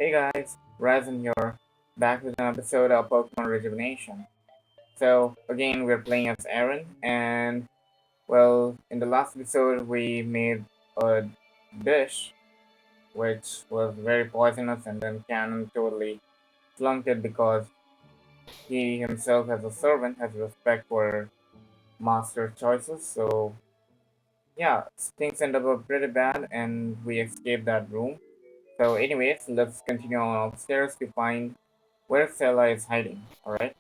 Hey guys, Ryzen here, back with an episode of Pokemon Rejuvenation. So, again, we're playing as Erin, and well, in the last episode, we made a dish which was very poisonous, and then Kanon totally flunked it because he himself, as a servant, has respect for master choices. So, yeah, things ended up pretty bad, and we escaped that room. So, anyways, let's continue on upstairs to find where Stella is hiding. Alright?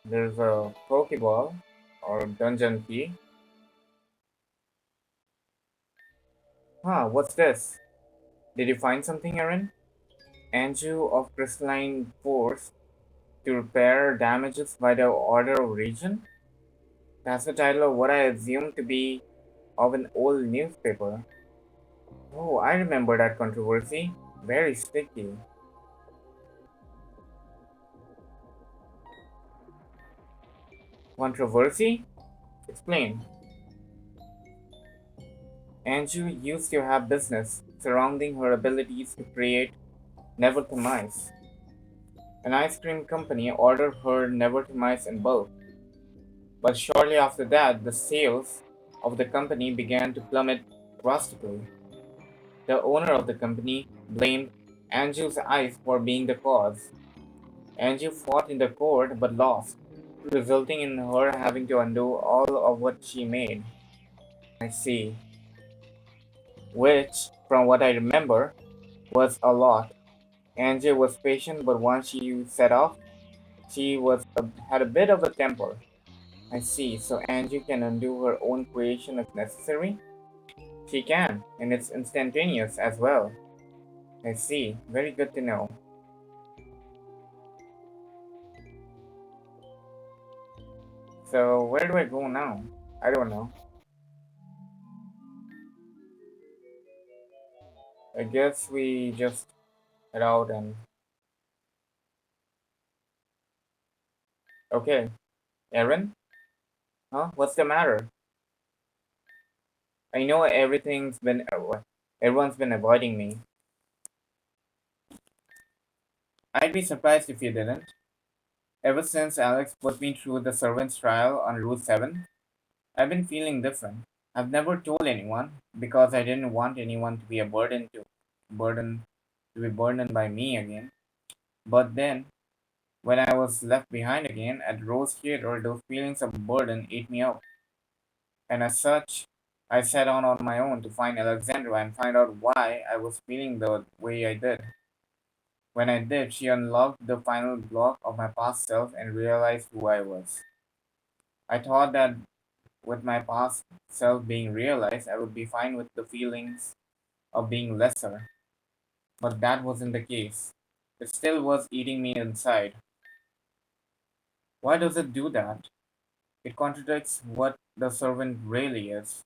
There's a Pokeball or dungeon key. What's this? Did you find something, Erin? Anju of Crystalline Force to repair damages by the Order of Region? That's the title of what I assume to be of an old newspaper. Oh, I remember that controversy. Very sticky. Controversy? Explain. Anju used to have business surrounding her abilities to create Nevertheless, an ice cream company ordered her Nevertheless in bulk, but shortly after that, the sales of the company began to plummet drastically. The owner of the company blamed Angel's Ice for being the cause. Angel fought in the court but lost, resulting in her having to undo all of what she made. I see. Which, from what I remember, was a lot. Angel was patient, but once she set off, had a bit of a temper. I see. So Angie can undo her own creation if necessary? She can, and it's instantaneous as well. I see. Very good to know. So where do I go now? I don't know. I guess we just head out and okay. Erin? Huh? What's the matter? I know everyone's been avoiding me. I'd be surprised if you didn't. Ever since Alex put me through the servant's trial on Route 7, I've been feeling different. I've never told anyone because I didn't want anyone to be burden to be burdened by me again. But then when I was left behind again at Rose Theater, those feelings of burden ate me up. And as such, I set on my own to find Alexandra and find out why I was feeling the way I did. When I did, she unlocked the final block of my past self and realized who I was. I thought that with my past self being realized, I would be fine with the feelings of being lesser, but that wasn't the case. It still was eating me inside. Why does it do that? It contradicts what the servant really is.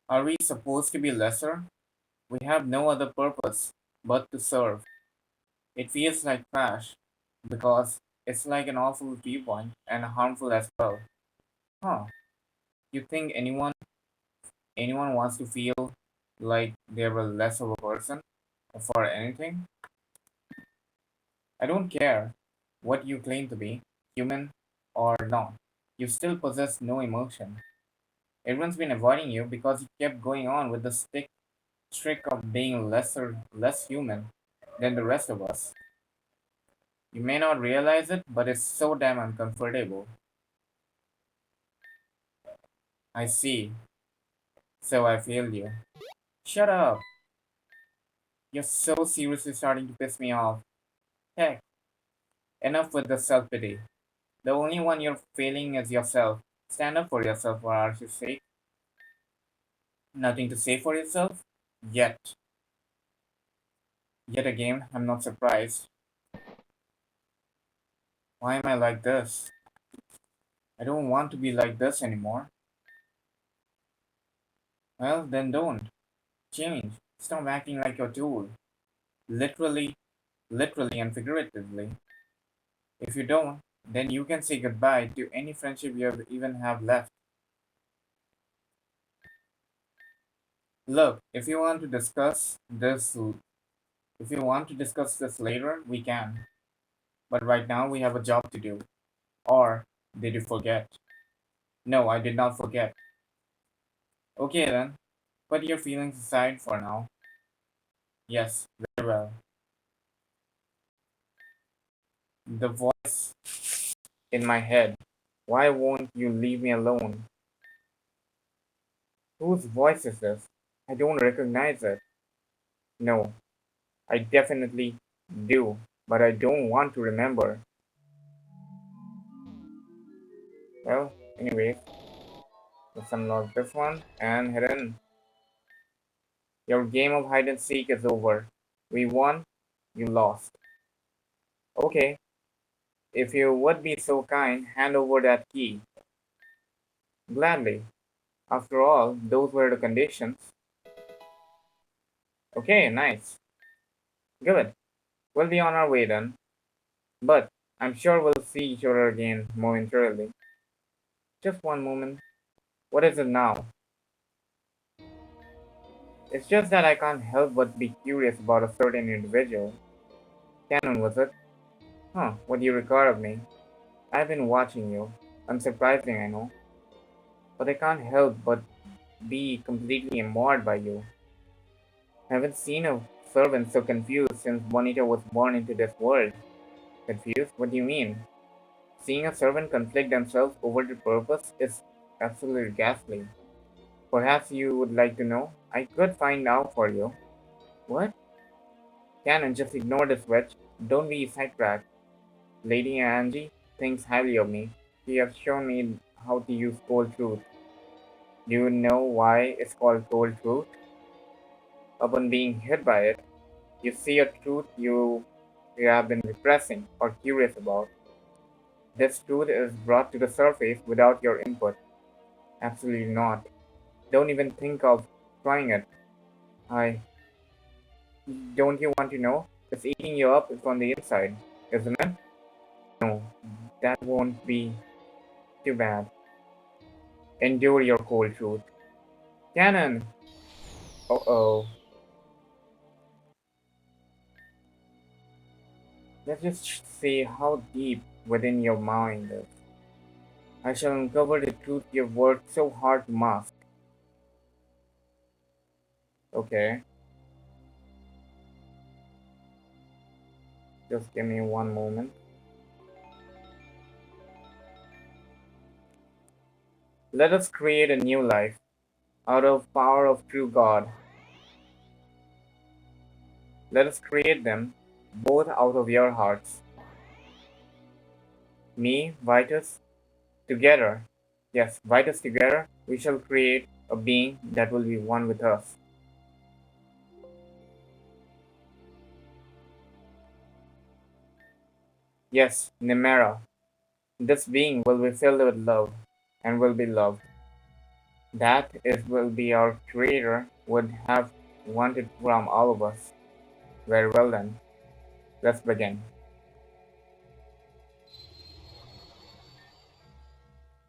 Are we supposed to be lesser? We have no other purpose but to serve. It feels like trash because it's like an awful viewpoint and harmful as well. Huh. You think anyone wants to feel like they were less of a person for anything? I don't care what you claim to be, human or not. You still possess no emotion. Everyone's been avoiding you because you kept going on with the trick of being less human than the rest of us. You may not realize it, but it's so damn uncomfortable. I see. So I failed you. Shut up. You're so seriously starting to piss me off. Heck, enough with the self pity. The only one you're failing is yourself. Stand up for yourself, for art's sake. Nothing to say for yourself? Yet. Yet again, I'm not surprised. Why am I like this? I don't want to be like this anymore. Well, then don't. Change. Stop acting like your tool. Literally, literally and figuratively. If you don't, then you can say goodbye to any friendship even have left. Look, if you want to discuss this later, we can. But right now we have a job to do. Or did you forget? No, I did not forget. Okay then, put your feelings aside for now. Yes, very well. The voice in my head. Why won't you leave me alone? Whose voice is this? I don't recognize it. No, I definitely do, but I don't want to remember. Well, anyways, let's unlock this one and head in. Your game of hide and seek is over. We won, you lost. Okay, if you would be so kind, hand over that key. Gladly. After all, those were the conditions. Okay, nice. Good. We'll be on our way then. But I'm sure we'll see each other again momentarily. Just one moment. What is it now? It's just that I can't help but be curious about a certain individual. Kanon, was it? Huh, what do you record of me? I've been watching you. Unsurprising, I know. But I can't help but be completely enamored by you. I haven't seen a servant so confused since Bonita was born into this world. Confused? What do you mean? Seeing a servant conflict themselves over the purpose is absolutely ghastly. Perhaps you would like to know? I could find out for you. What? Canon, just ignore the switch. Don't be sidetracked. Lady Angie thinks highly of me. She has shown me how to use cold truth. Do you know why it's called cold truth? Upon being hit by it, you see a truth you have been repressing or curious about. This truth is brought to the surface without your input. Absolutely not. Don't even think of trying it. I don't you want to know? It's eating you up from the inside, isn't it? No, that won't be too bad. Endure your cold truth. Cannon! Uh oh. Let's just see how deep within your mind is. I shall uncover the truth you've worked so hard to mask. Okay, just give me one moment. Let us create a new life out of power of true God. Let us create them both out of your hearts. Me, Vitus, together. Yes, Vitus together, we shall create a being that will be one with us. Yes, nymiera. This being will be filled with love and will be loved. That is will be our Creator would have wanted from all of us. Very well then, let's begin.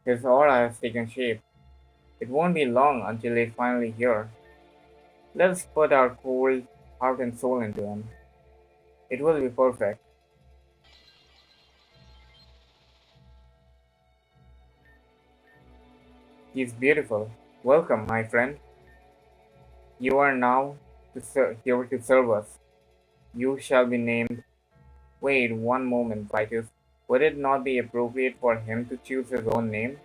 His aura has taken shape. It won't be long until he's finally here. Let us put our cold heart and soul into him. It will be perfect. He's beautiful. Welcome, my friend. You are now here to serve us. You shall be named. Wait one moment, Vitus. Would it not be appropriate for him to choose his own name?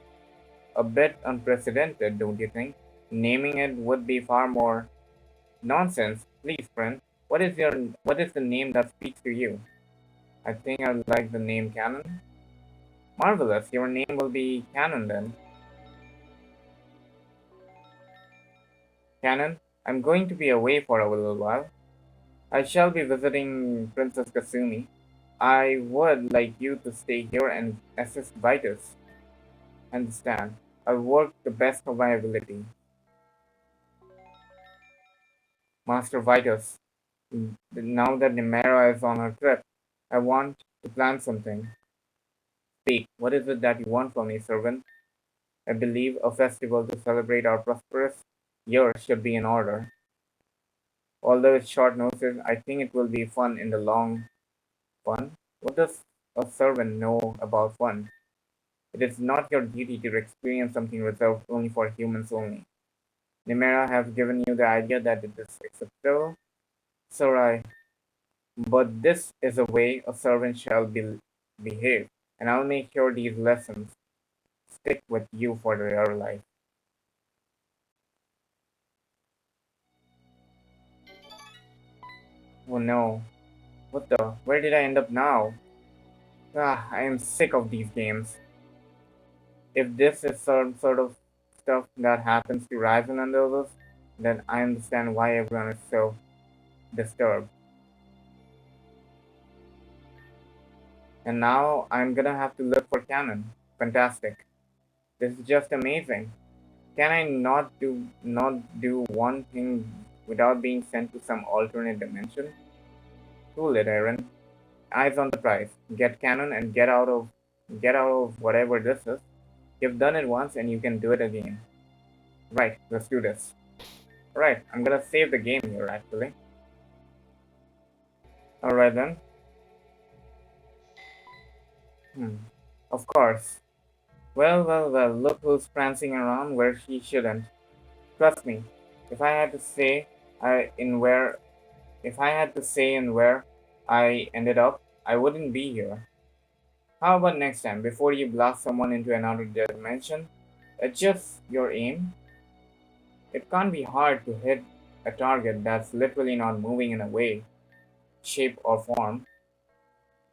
A bit unprecedented, don't you think? Naming it would be far more nonsense. Please, friend, what is the name that speaks to you? I think I like the name Canon. Marvelous, your name will be Canon then. Canon, I'm going to be away for a little while. I shall be visiting Princess Kasumi. I would like you to stay here and assist Vitus. Understand? I'll work the best of my ability. Master Vitus, now that Nymiera is on her trip, I want to plan something. Speak, what is it that you want from me, servant? I believe a festival to celebrate our prosperous. Yours should be in order. Although it's short notice, I think it will be fun in the long run. What does a servant know about fun? It is not your duty to experience something reserved only for humans only. Nymiera has given you the idea that it is acceptable, Sarai, but this is the way a servant shall behave, and I'll make sure these lessons stick with you for your life. Oh no, what the? Where did I end up now? Ah, I am sick of these games. If this is some sort of stuff that happens to Ryzen and others, then I understand why everyone is so disturbed. And now I'm gonna have to look for Kanon. Fantastic. This is just amazing. Can I not do one thing without being sent to some alternate dimension? Cool it, Erin. Eyes on the prize. Get Kanon and get out of whatever this is. You've done it once and you can do it again. Right, let's do this. Right, I'm gonna save the game here actually. Alright then. Hmm. Of course. Well, look who's prancing around where she shouldn't. Trust me, if I had to say in where if I had to say in where I ended up, I wouldn't be here. How about next time, before you blast someone into another dimension, adjust your aim. It can't be hard to hit a target that's literally not moving in a way, shape, or form.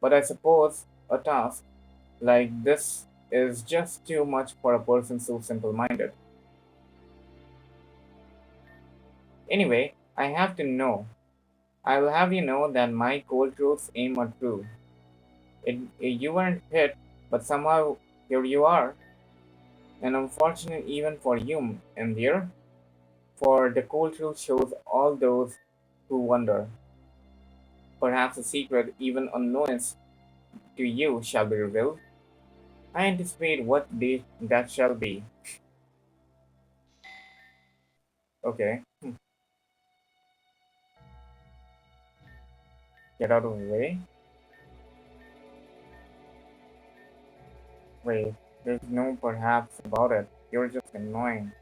But I suppose a task like this is just too much for a person so simple minded. Anyway, I have to know. I will have you know that my cold truths aim are true. You weren't hit, but somehow here you are. And unfortunate even for you, and dear, for the cold truth shows all those who wonder. Perhaps a secret even unknown to you shall be revealed. I anticipate what day that shall be. Okay, get out of the way. Wait, there's no perhaps about it. You're just annoying.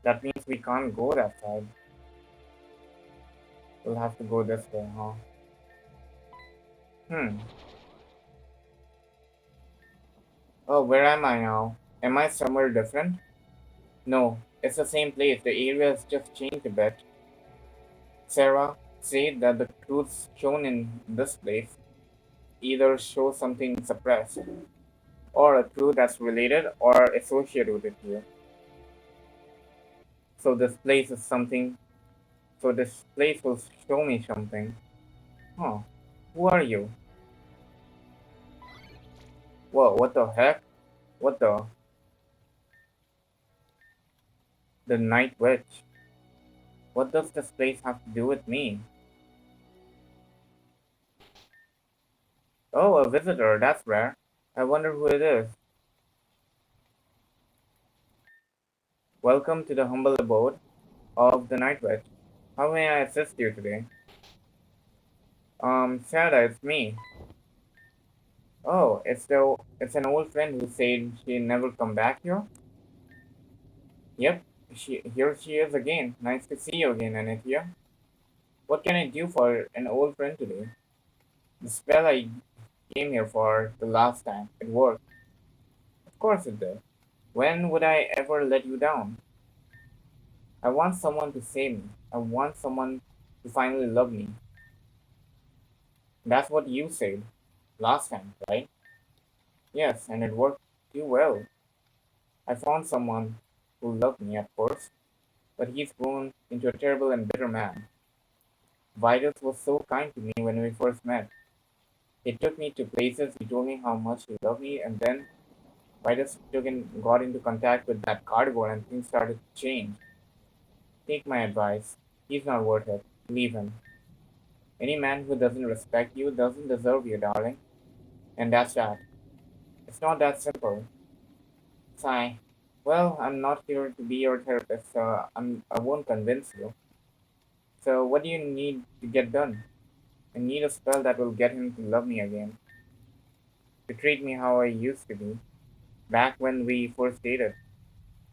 That means we can't go that side. We'll have to go this way, huh? Hmm. Oh, where am I now? Am I somewhere different? No, it's the same place. The area has just changed a bit. Sarah said that the truths shown in this place either show something suppressed, or a truth that's related or associated with it here. So this place is something. So this place will show me something. Huh. Who are you? Whoa, what the heck? What the Night Witch? What does this place have to do with me? Oh, a visitor, that's rare. I wonder who it is. Welcome to the humble abode of the Night Witch. How may I assist you today? Sarah, it's me. Oh, it's an old friend who said she'd never come back here? Yep, here she is again. Nice to see you again, Anathia. What can I do for an old friend today? The spell I came here for the last time, it worked. Of course it did. When would I ever let you down? I want someone to save me. I want someone to finally love me. That's what you said last time, right? Yes, and it worked too well. I found someone who loved me at first, but he's grown into a terrible and bitter man. Vitus was so kind to me when we first met. He took me to places, he told me how much he loved me, and then Vitus got into contact with that cardboard and things started to change. Take my advice. He's not worth it. Leave him. Any man who doesn't respect you doesn't deserve you, darling. And that's that. It's not that simple. Sigh. Well, I'm not here to be your therapist, so I won't convince you. So, what do you need to get done? I need a spell that will get him to love me again, to treat me how I used to be, back when we first dated.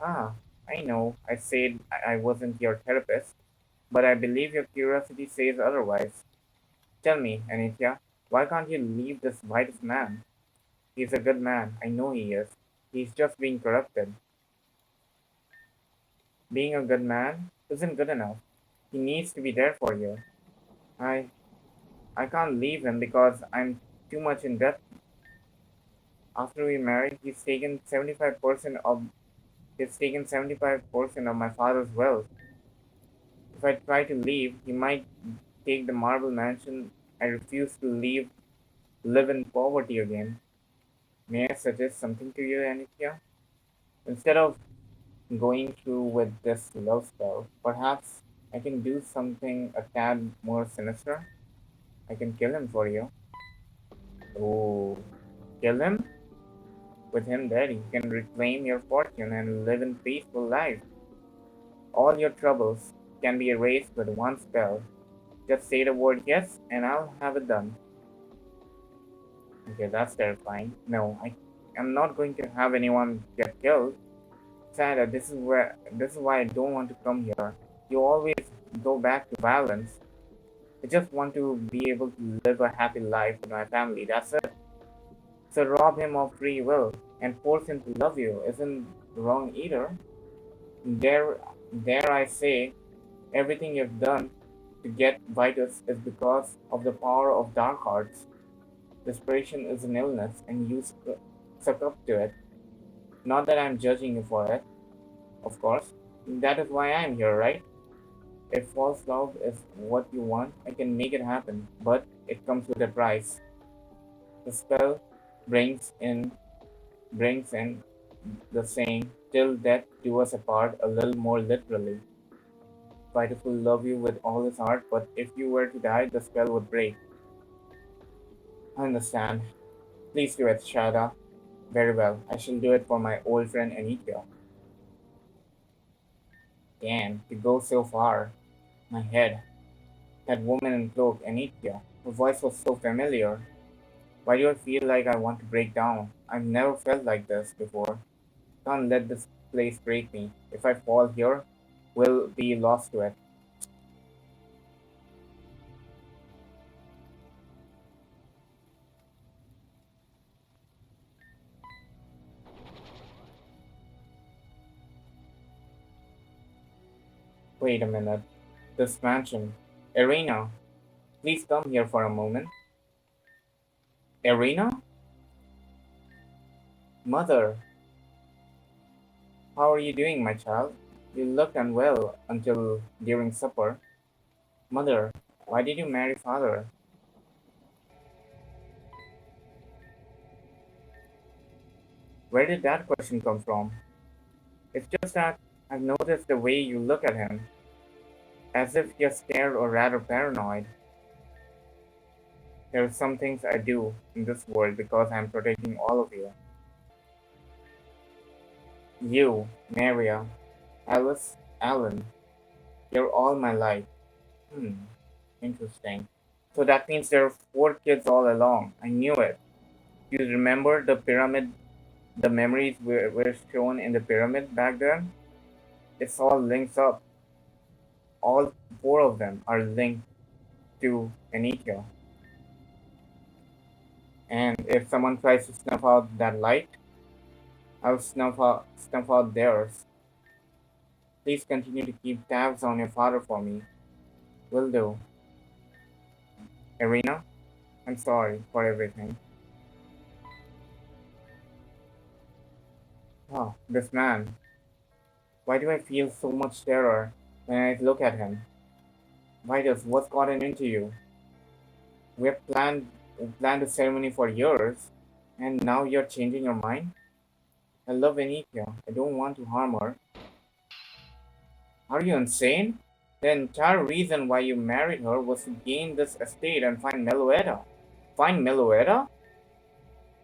Ah, I know, I said I wasn't your therapist, but I believe your curiosity says otherwise. Tell me, Anitya, why can't you leave this Vitus man? He's a good man, I know he is. He's just being corrupted. Being a good man isn't good enough. He needs to be there for you. I I can't leave him because I'm too much in debt. After we married, he's taken 75% of my father's wealth. If I try to leave, he might take the marble mansion. I refuse to live in poverty again. May I suggest something to you, Anitya? Instead of going through with this love spell, perhaps I can do something a tad more sinister. I can kill him for you. Oh, kill him? With him dead, you can reclaim your fortune and live in peaceful life. All your troubles can be erased with one spell. Just say the word yes, and I'll have it done. Okay, that's terrifying. No, I'm not going to have anyone get killed. Sada, this is why I don't want to come here. You always go back to violence. I just want to be able to live a happy life with my family. That's it. So rob him of free will and force him to love you isn't wrong either. Dare dare I say, everything you've done to get Vitus is because of the power of dark arts. Desperation is an illness, and you succumb to it. Not that I'm judging you for it, of course. That is why I'm here, right? If false love is what you want, I can make it happen, but it comes with a price. The spell brings in brings in the saying, "Till death do us apart," a little more literally. Vitus will love you with all his heart, but if you were to die, the spell would break. I understand. Please do it, Shada. Very well. I shall do it for my old friend Anitya. Damn, to go so far. My head. That woman in cloak, Anitya. Her voice was so familiar. Why do I feel like I want to break down? I've never felt like this before. Can't let this place break me. If I fall here, we'll be lost to it. Wait a minute. This mansion. Irina, please come here for a moment. Irina? Mother, how are you doing, my child? You looked unwell until during supper. Mother, why did you marry father? Where did that question come from? It's just that I've noticed the way you look at him, as if you're scared or rather paranoid. There are some things I do in this world because I'm protecting all of you. You, Maria, Alice, Alan, you're all my life. Hmm, interesting. So that means there are four kids all along. I knew it. You remember the pyramid, the memories were shown in the pyramid back then? It's all links up. All four of them are linked to Anitya. And if someone tries to snuff out that light, I'll snuff out theirs. Please continue to keep tabs on your father for me. Will do. Irina, I'm sorry for everything. Oh, this man. Why do I feel so much terror when I look at him? Vitus, what's gotten into you? We planned a ceremony for years, and now you're changing your mind? I love Anitya. I don't want to harm her. Are you insane? The entire reason why you married her was to gain this estate and find Meloetta. Find Meloetta?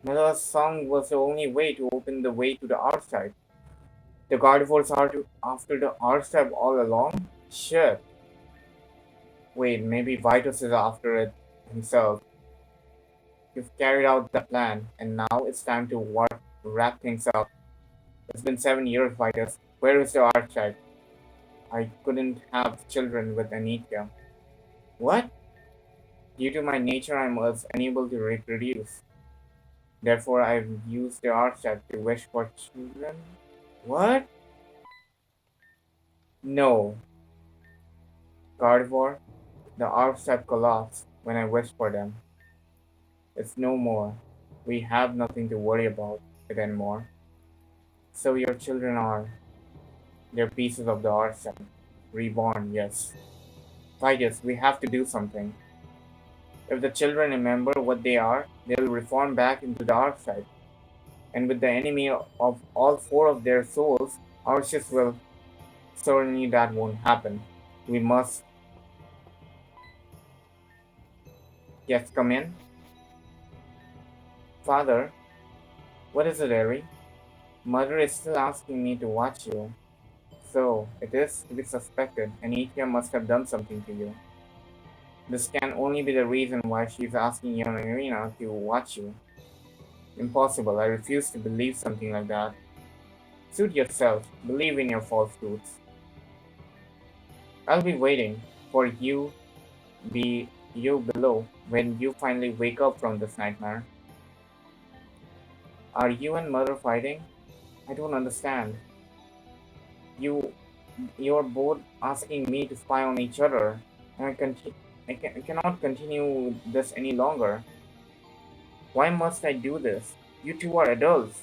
Meloetta's song was the only way to open the way to the archetype. The carnivores are after the archtype all along? Shit. Wait, maybe Vitus is after it himself. You've carried out the plan, and now it's time to wrap things up. It's been 7 years, Vitus. Where is the archtype? I couldn't have children with Anitya. What? Due to my nature, I was unable to reproduce. Therefore, I've used the archtype to wish for children. What? No. Carnivore, the archtype collapsed when I wished for them. It's no more. We have nothing to worry about it anymore. So your children are. They're pieces of the archtype. Reborn, yes. Titus, we have to do something. If the children remember what they are, they'll reform back into the archetype. And with the enemy of all four of their souls, Arceus will. Certainly that won't happen. We must. Yes, come in. Father, what is it, Erin? Mother is still asking me to watch you. So, it is to be suspected, and Ethiam must have done something to you. This can only be the reason why she's asking young Irina to watch you. Impossible, I refuse to believe something like that. Suit yourself, believe in your falsehoods. I'll be waiting for you below when you finally wake up from this nightmare. Are you and Mother fighting? I don't understand. You you're both asking me to spy on each other, and I cannot continue this any longer. Why must I do this? You two are adults.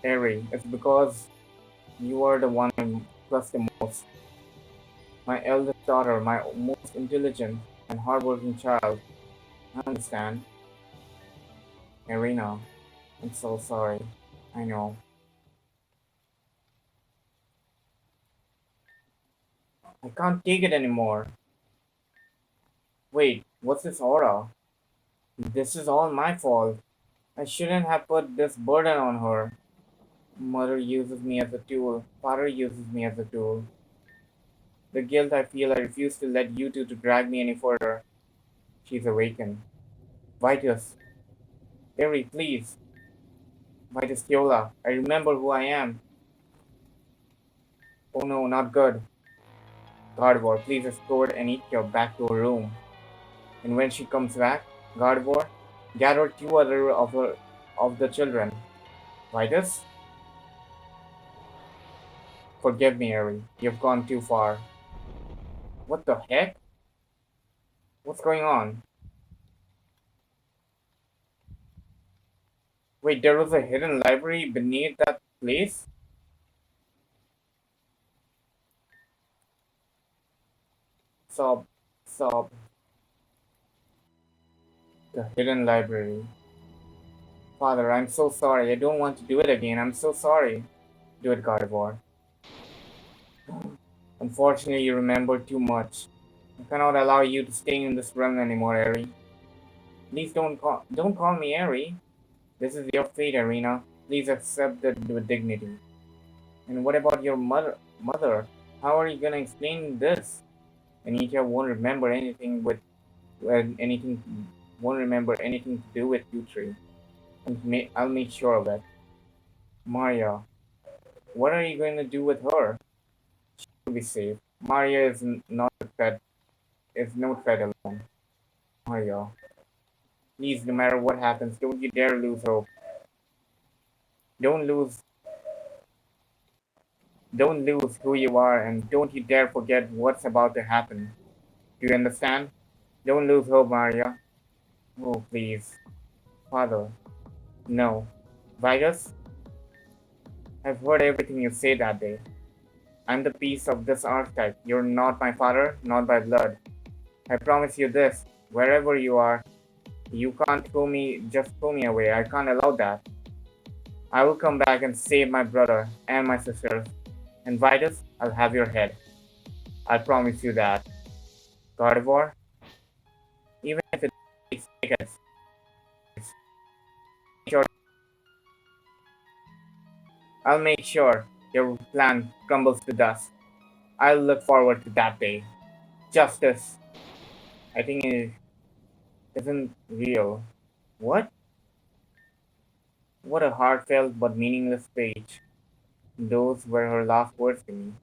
Harry, it's because you are the one I trust the most. My eldest daughter, my most intelligent and hardworking child. I understand. Irina, I'm so sorry. I know. I can't take it anymore. Wait, what's this aura? This is all my fault. I shouldn't have put this burden on her. Mother uses me as a tool. Father uses me as a tool. The guilt I feel, I refuse to let you two to drag me any further. She's awakened. Vitus. Eri, please. Vitus Kyola. I remember who I am. Oh no, not good. Gardevoir, please escort Anikia back to her room. And when she comes back, Gardevoir, gather two other of the children. Vitus? Forgive me, Eri. You've gone too far. What the heck? What's going on? Wait, there was a hidden library beneath that place? Sob, sob. The hidden library. Father, I'm so sorry. I don't want to do it again. I'm so sorry. Do it, Gardevoir. Unfortunately, you remember too much. I cannot allow you to stay in this realm anymore, Eri. Please don't call me Eri. This is your fate, Arena. Please accept it with dignity. And what about your mother? How are you gonna explain this? Anita won't remember anything with anything. Won't remember anything to do with you three. I'll make sure of it. Maria, what are you going to do with her? She'll be safe. Maria is not a threat. Is no threat alone. Maria, please, no matter what happens, don't you dare lose hope. Don't lose, don't lose who you are, and don't you dare forget what's about to happen. Do you understand? Don't lose hope, Maria. Oh, please, Father. No, Vitus. I've heard everything you say that day. I'm the piece of this archetype. You're not my father, not by blood. I promise you this, wherever you are, you can't throw me away. I can't allow that. I will come back and save my brother and my sisters. And Vitus, I'll have your head. I promise you that. Gardevoir, even if it takes decades, I'll make sure your plan crumbles to dust. I'll look forward to that day. Justice, I think it isn't real. What? What a heartfelt but meaningless page. Those were her last words to me.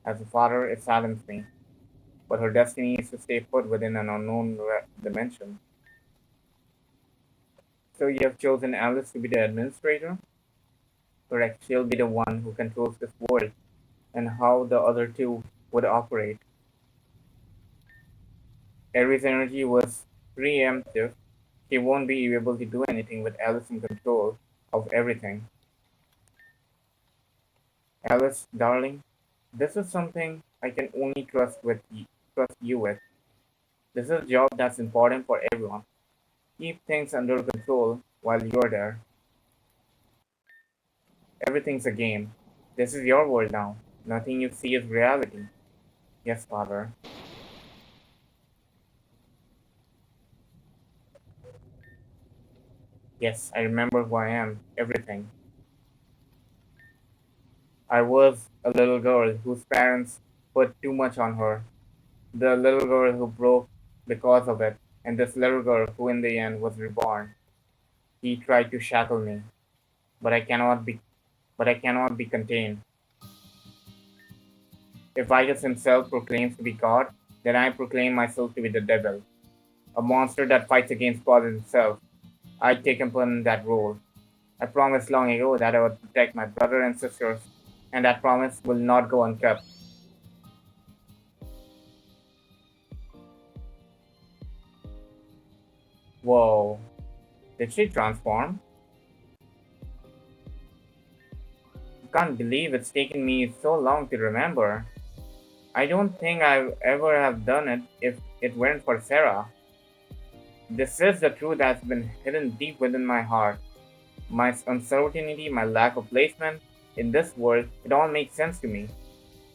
As a father, it saddens me, but her destiny is to stay put within an unknown dimension. So you have chosen Alice to be the administrator? Correct, she'll be the one who controls this world and how the other two would operate. Aries' energy was preemptive. He won't be able to do anything with Alice in control of everything. Alice, darling, this is something I can only trust you with. This is a job that's important for everyone. Keep things under control while you're there. Everything's a game. This is your world now. Nothing you see is reality. Yes, father. Yes, I remember who I am. Everything. I was a little girl whose parents put too much on her. The little girl who broke because of it, and this little girl who in the end was reborn. He tried to shackle me, but I cannot be contained. If Vitus himself proclaims to be God, then I proclaim myself to be the devil, a monster that fights against God himself. I take upon that role. I promised long ago that I would protect my brother and sisters, and that promise will not go unkept. Whoa, did she transform? I can't believe it's taken me so long to remember. I don't think I ever have done it if it weren't for Sarah. This is the truth that's been hidden deep within my heart. My uncertainty, my lack of placement in this world, it all makes sense to me.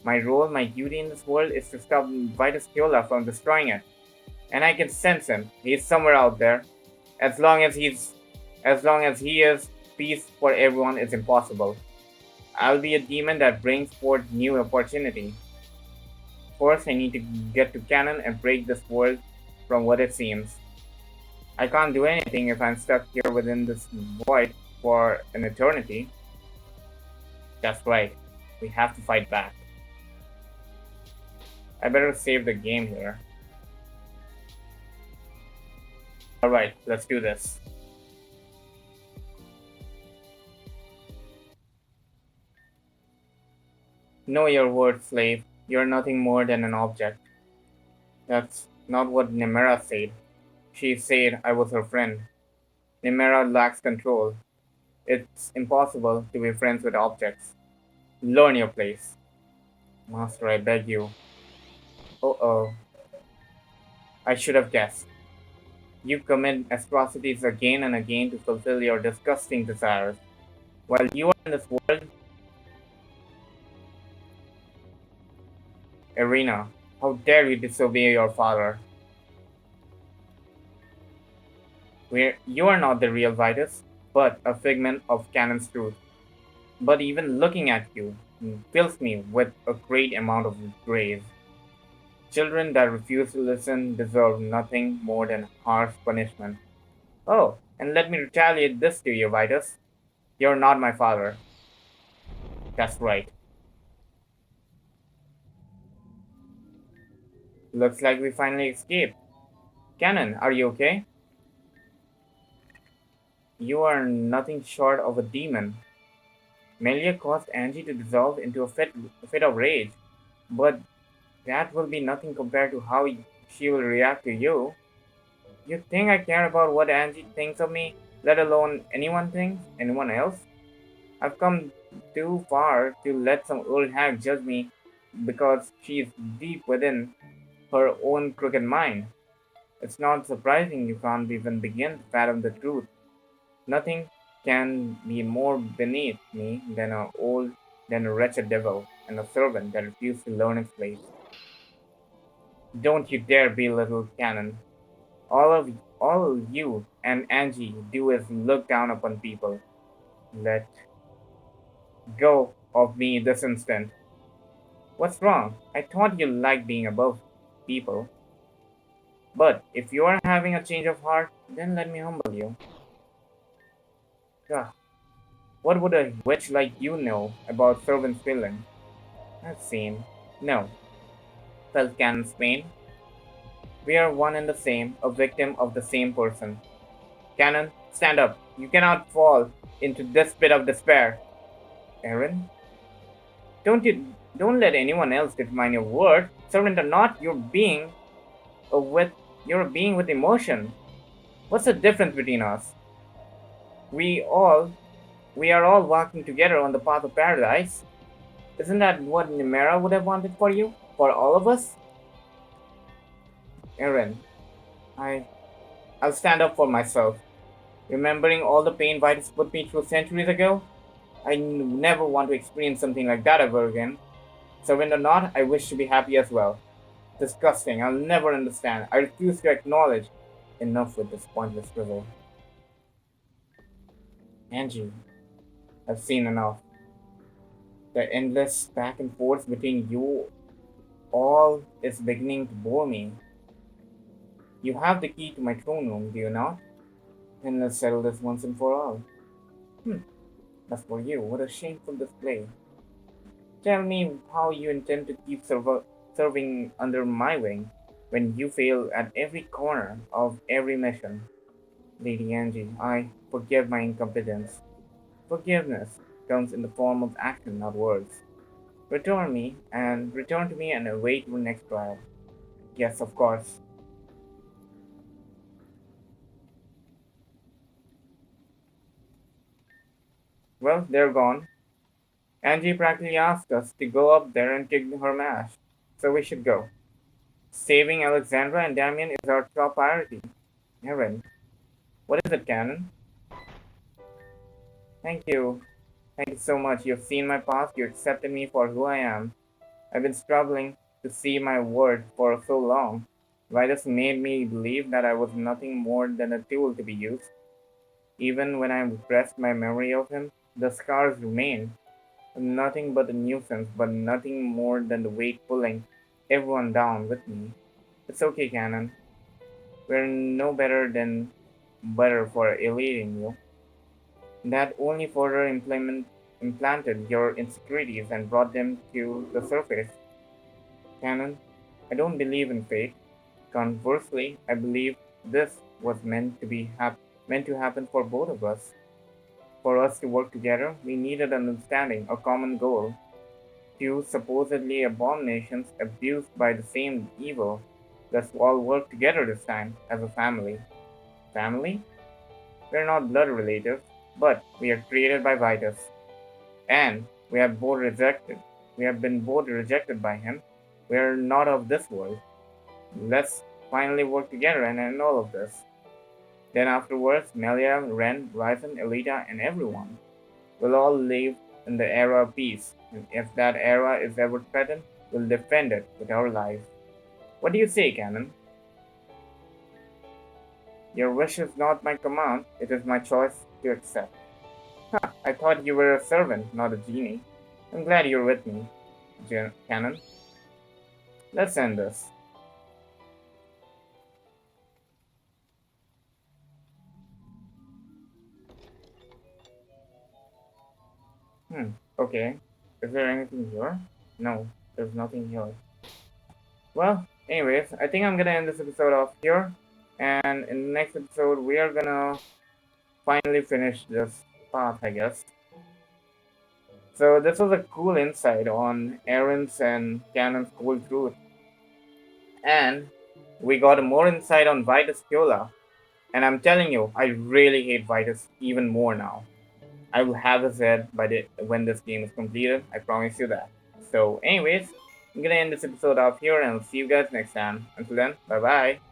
My role, my duty in this world is to stop Vitus Kyola from destroying it. And I can sense him. He's somewhere out there. As long as he's as long as he is, peace for everyone is impossible. I'll be a demon that brings forth new opportunity. First I need to get to Kanon and break this world from what it seems. I can't do anything if I'm stuck here within this void for an eternity. That's right. We have to fight back. I better save the game here. Alright, let's do this. Know your worth, slave. You're nothing more than an object. That's not what Nymiera said. She said I was her friend. Nymiera lacks control. It's impossible to be friends with objects. Learn your place. Master, I beg you. Oh oh, I should have guessed. You commit atrocities again and again to fulfill your disgusting desires. While you are in this world, Arena, how dare you disobey your father? You are not the real Vitus, but a figment of Canon's truth. But even looking at you fills me with a great amount of grace. Children that refuse to listen deserve nothing more than harsh punishment. Oh, and let me retaliate this to you, Vitus. You're not my father. That's right. Looks like we finally escaped. Canon, are you okay? You are nothing short of a demon. Melia caused Angie to dissolve into a fit of rage, but that will be nothing compared to how she will react to you. You think I care about what Angie thinks of me, let alone anyone else? I've come too far to let some old hag judge me because she's deep within her own crooked mind. It's not surprising you can't even begin to fathom the truth. Nothing can be more beneath me than a wretched devil and a servant that refused to learn its place. Don't you dare belittle Canon. All you and Angie do is look down upon people. Let go of me this instant. What's wrong? I thought you liked being above people. But if you are having a change of heart, then let me humble you. Gah, what would a witch like you know about servants' feeling? I've seen. No, felt Canon's pain. We are one and the same, a victim of the same person. Canon, stand up. You cannot fall into this pit of despair. Erin, don't let anyone else define your word. Servant or not, with you're a being with emotion. What's the difference between us? We all we are all walking together on the path of paradise. Isn't that what Nymiera would have wanted for you? For all of us? Erin, I I'll stand up for myself. Remembering all the pain Vitus put me through centuries ago, never want to experience something like that ever again. Servant or not, I wish to be happy as well. Disgusting, I'll never understand. I refuse to acknowledge. Enough with this pointless drivel. Angie, I've seen enough. The endless back and forth between you all is beginning to bore me. You have the key to my throne room, do you not? Then let's settle this once and for all. Hmm, as for you, what a shameful display. Tell me how you intend to keep serving under my wing when you fail at every corner of every mission. Lady Angie, I forgive my incompetence. Forgiveness comes in the form of action, not words. Return to me and await your next trial. Yes, of course. Well, they're gone. Angie practically asked us to go up there and kick her mash. So we should go. Saving Alexandra and Damien is our top priority. Erin, what is it, Canon? Thank you. Thank you so much. You've seen my past. You accepted me for who I am. I've been struggling to see my worth for so long. Vitus made me believe that I was nothing more than a tool to be used. Even when I repressed my memory of him, the scars remain. Nothing but a nuisance, but nothing more than the weight pulling everyone down with me. It's okay, Canon. We're no better for alienating you. That only further implanted your insecurities and brought them to the surface. Canon, I don't believe in fate. Conversely, I believe this was meant to happen for both of us. For us to work together, we needed an understanding, a common goal. Two supposedly abominations abused by the same evil. Let's all work together this time as a family. Family? We're not blood relatives, but we are created by Vitus. And we have been both rejected by him. We are not of this world. Let's finally work together and end all of this. Then afterwards, Melia, Ren, Ryzen, Elita, and everyone will all live in the era of peace. And if that era is ever threatened, we'll defend it with our lives. What do you say, Canon? Your wish is not my command, it is my choice to accept. I thought you were a servant, not a genie. I'm glad you're with me, Canon. Let's end this. Okay. Is there anything here? No, there's nothing here. Well, anyways, I think I'm gonna end this episode off here. And in the next episode, we are gonna finally finish this path, I guess. So this was a cool insight on Erin's and Canon's cool truth. And we got more insight on Vitus Kyola. And I'm telling you, I really hate Vitus even more now. I will have his head when this game is completed. I promise you that. So, anyways, I'm gonna end this episode off here and I'll see you guys next time. Until then, bye bye.